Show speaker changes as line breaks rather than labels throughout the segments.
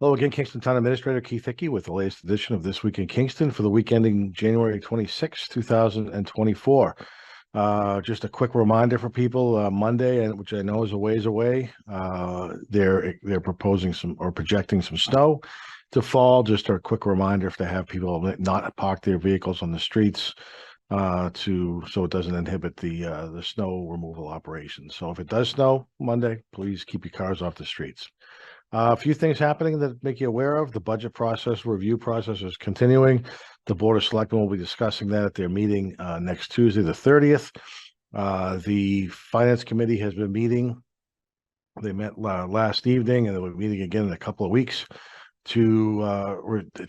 Hello again, Kingston Town Administrator Keith Hickey with the latest edition of This Week in Kingston for the week ending January 26, 2024. Just a quick reminder for people, Monday, and which I know is a ways away, they're proposing some or projecting some snow to fall. Just a quick reminder if they have people not park their vehicles on the streets so it doesn't inhibit the snow removal operations. So if it does snow Monday, please keep your cars off the streets. A few things happening that make you aware of. The budget process, review process is continuing. The Board of Selectmen will be discussing that at their meeting next Tuesday, the 30th. The Finance Committee has been meeting. They met last evening, and they will be meeting again in a couple of weeks to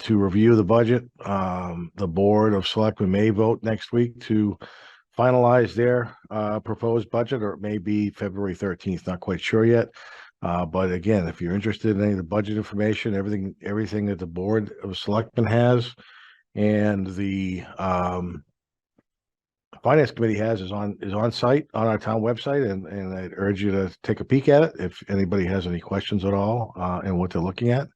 review the budget. The Board of Selectmen may vote next week to finalize their proposed budget, or it may be February 13th. Not quite sure yet. But again, if you're interested in any of the budget information, everything that the Board of Selectmen has and the Finance Committee has is on site on our town website, and I'd urge you to take a peek at it if anybody has any questions at all and what they're looking at.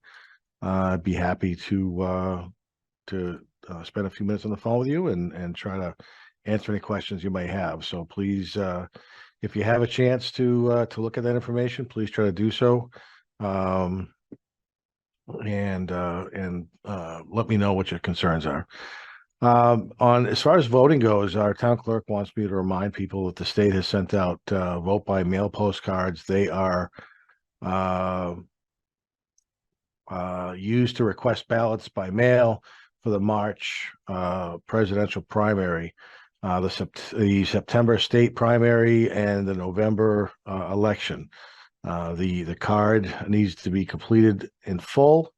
I'd be happy to spend a few minutes on the phone with you and try to answer any questions you may have. So please, if you have a chance to look at that information, please try to do so, and let me know what your concerns are. On as far as voting goes, our town clerk wants me to remind people that the state has sent out vote by mail postcards. They are used to request ballots by mail for the March presidential primary. The September state primary and the November election. The card needs to be completed in full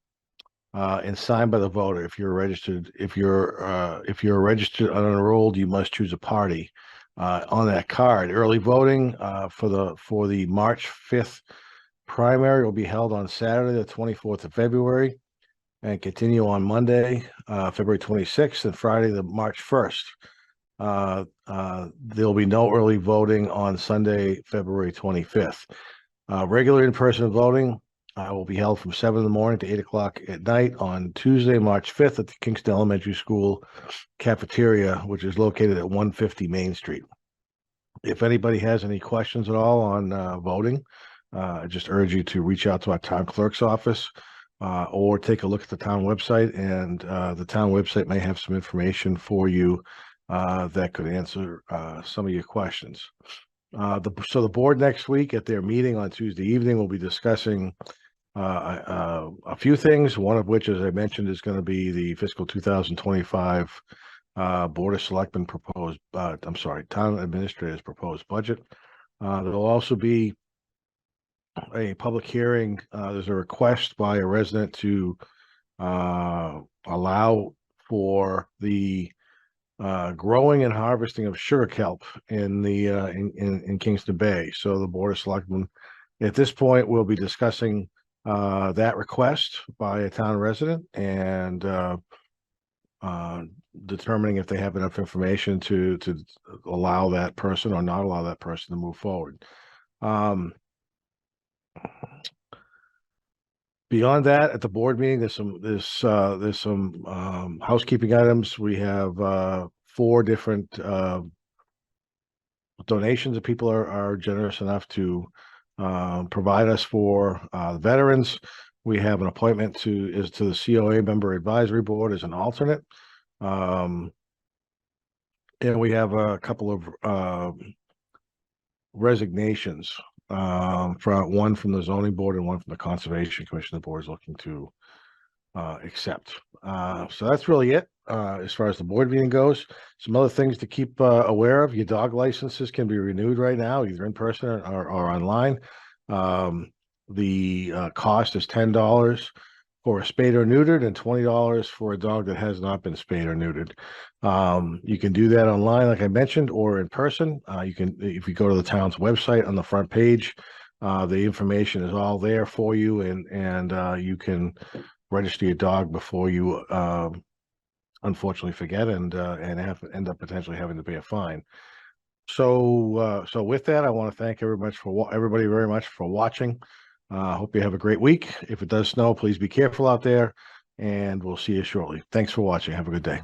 and signed by the voter. If you're registered, if you're unenrolled, you must choose a party on that card. Early voting for the March 5th primary will be held on Saturday, the 24th of February, and continue on Monday, February 26th, and Friday, the March 1st. There'll be no early voting on Sunday, February 25th. Regular in-person voting will be held from 7 in the morning to 8 o'clock at night on Tuesday, March 5th at the Kingston Elementary School cafeteria, which is located at 150 Main Street. If anybody has any questions at all on voting, I just urge you to reach out to our town clerk's office or take a look at the town website, and the town website may have some information for you that could answer some of your questions. So the board next week at their meeting on Tuesday evening will be discussing a few things, one of which, as I mentioned, is going to be the fiscal 2025 Board of Selectmen proposed, Town Administrator's proposed budget. There'll also be a public hearing. There's a request by a resident to allow for the growing and harvesting of sugar kelp in Kingston Bay. So the Board of Selectmen at this point will be discussing that request by a town resident and determining if they have enough information to allow that person or not allow that person to move forward. Beyond that, at the board meeting, there's some housekeeping items. We have 4 different donations that people are generous enough to provide us for veterans. We have an appointment to the COA member advisory board as an alternate, and we have a couple of resignations. One from the zoning board and one from the conservation commission the board is looking to accept. So that's really it as far as the board meeting goes. Some other things to keep aware of: your dog licenses can be renewed right now, either in person or online. The cost is $10 for a spayed or neutered and $20 for a dog that has not been spayed or neutered. You can do that online, like I mentioned, or in person. You can, if you go to the town's website on the front page, the information is all there for you, and you can register your dog before you unfortunately forget and end up potentially having to pay a fine. So with that, I want to thank everybody very much for watching. Hope you have a great week. If it does snow, please be careful out there, and we'll see you shortly. Thanks for watching. Have a good day.